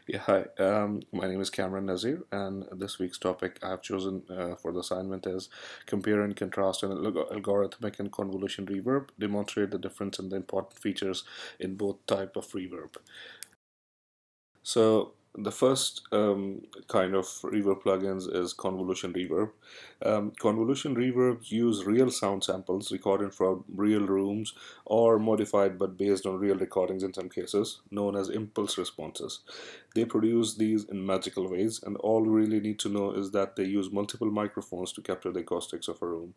Yeah, hi. My name is Cameron Nazir, and this week's topic I have chosen for the assignment is compare and contrast an algorithmic and convolution reverb. Demonstrate the difference and the important features in both type of reverb. So the first kind of reverb plugins is convolution reverb. Convolution reverbs use real sound samples recorded from real rooms or modified but based on real recordings in some cases, known as impulse responses. They produce these in magical ways, and all we really need to know is that they use multiple microphones to capture the acoustics of a room.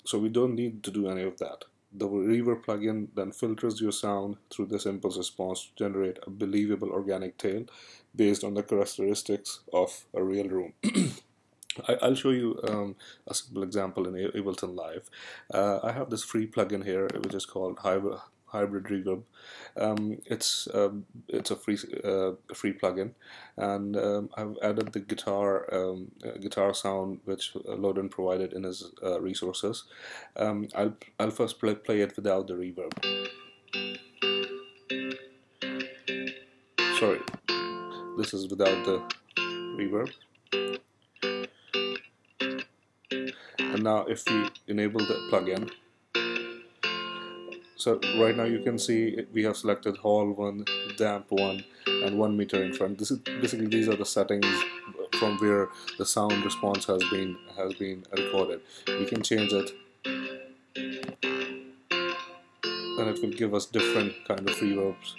So we don't need to do any of that. The Reverb plugin then filters your sound through this impulse response to generate a believable organic tail based on the characteristics of a real room. I'll show you a simple example in Ableton Live. I have this free plugin here, which is called Hybrid Reverb. It's a free plugin, and I've added the guitar sound which Loden provided in his resources. I'll first play it without the reverb. Sorry, this is without the reverb. And now if we enable the plugin, so right now you can see we have selected Hall 1, Damp 1 and 1 meter in front. This is basically, these are the settings from where the sound response has been recorded. We can change it and it will give us different kind of reverbs.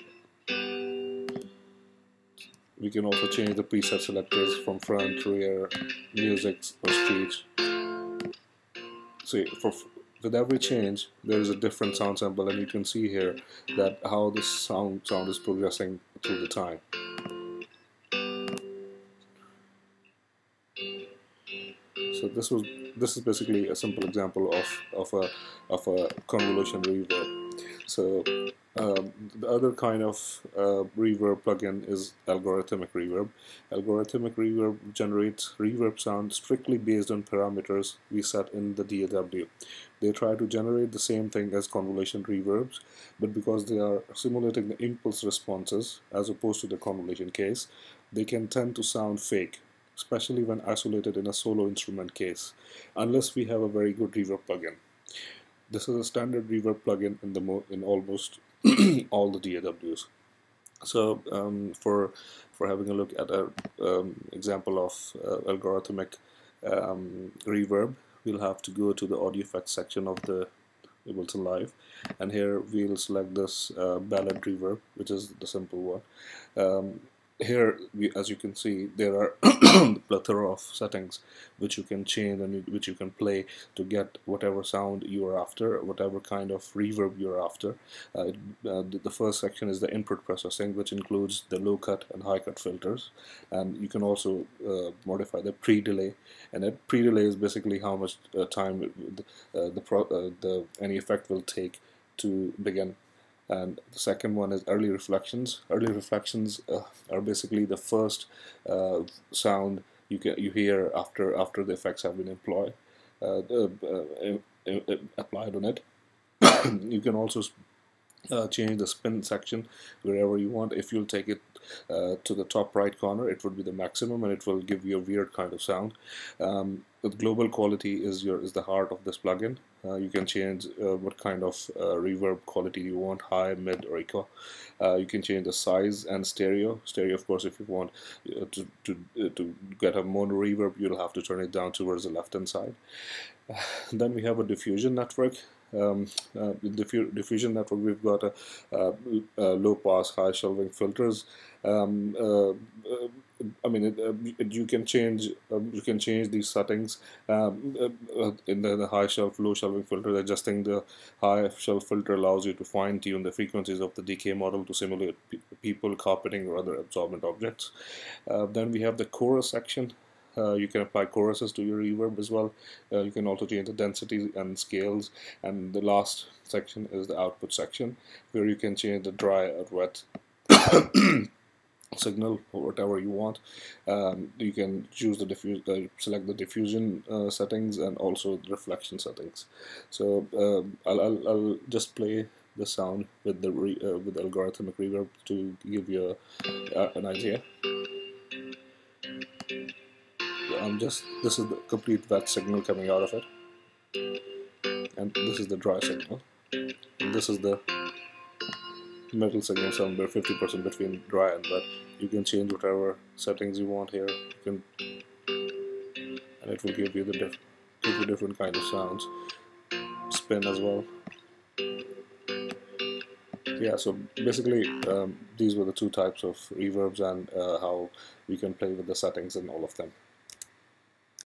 We can also change the preset selectors from front, rear, music or speech. So with every change there is a different sound sample, and you can see here that how the sound is progressing through the time. So this is basically a simple example of a convolution reverb. So the other kind of reverb plugin is algorithmic reverb. Algorithmic reverb generates reverb sound strictly based on parameters we set in the DAW. They try to generate the same thing as convolution reverbs, but because they are simulating the impulse responses as opposed to the convolution case, they can tend to sound fake, especially when isolated in a solo instrument case, unless we have a very good reverb plugin. This is a standard reverb plugin in almost all the DAWs. So for having a look at an example of algorithmic reverb, we'll have to go to the audio effects section of the Ableton Live, and here we'll select this ballad reverb, which is the simple one. Here, as you can see, there are a plethora of settings which you can change and which you can play to get whatever sound you are after, whatever kind of reverb you're after. The first section is the input processing, which includes the low cut and high cut filters, and you can also modify the pre-delay. And that pre-delay is basically how much time any effect will take to begin. And the second one is early reflections. Early reflections are basically the first sound you hear after the effects have been applied on it. You can also change the spin section wherever you want. If you'll take it to the top right corner, it would be the maximum, and it will give you a weird kind of sound. The global quality is the heart of this plugin. You can change what kind of reverb quality you want, high, mid, or echo. You can change the size and stereo. Stereo, of course, if you want to get a mono reverb, you'll have to turn it down towards the left-hand side. Then we have a diffusion network. In the diffusion network, we've got a low pass, high shelving filters. I mean, you can change these settings in the high shelf, low shelving filter. Adjusting the high shelf filter allows you to fine tune the frequencies of the decay model to simulate people, carpeting, or other absorbent objects. Then we have the chorus section. You can apply choruses to your reverb as well. You can also change the density and scales. And the last section is the output section, where you can change the dry or wet signal or whatever you want. You can choose select the diffusion settings and also the reflection settings. So I'll just play the sound with the algorithmic reverb to give you an idea. This is the complete wet signal coming out of it, and this is the dry signal, and this is the middle signal, somewhere 50% between dry and wet. You can change whatever settings you want here. You can, and it will give you different kind of sounds. Spin as well. Yeah, so basically these were the two types of reverbs, and how we can play with the settings in all of them.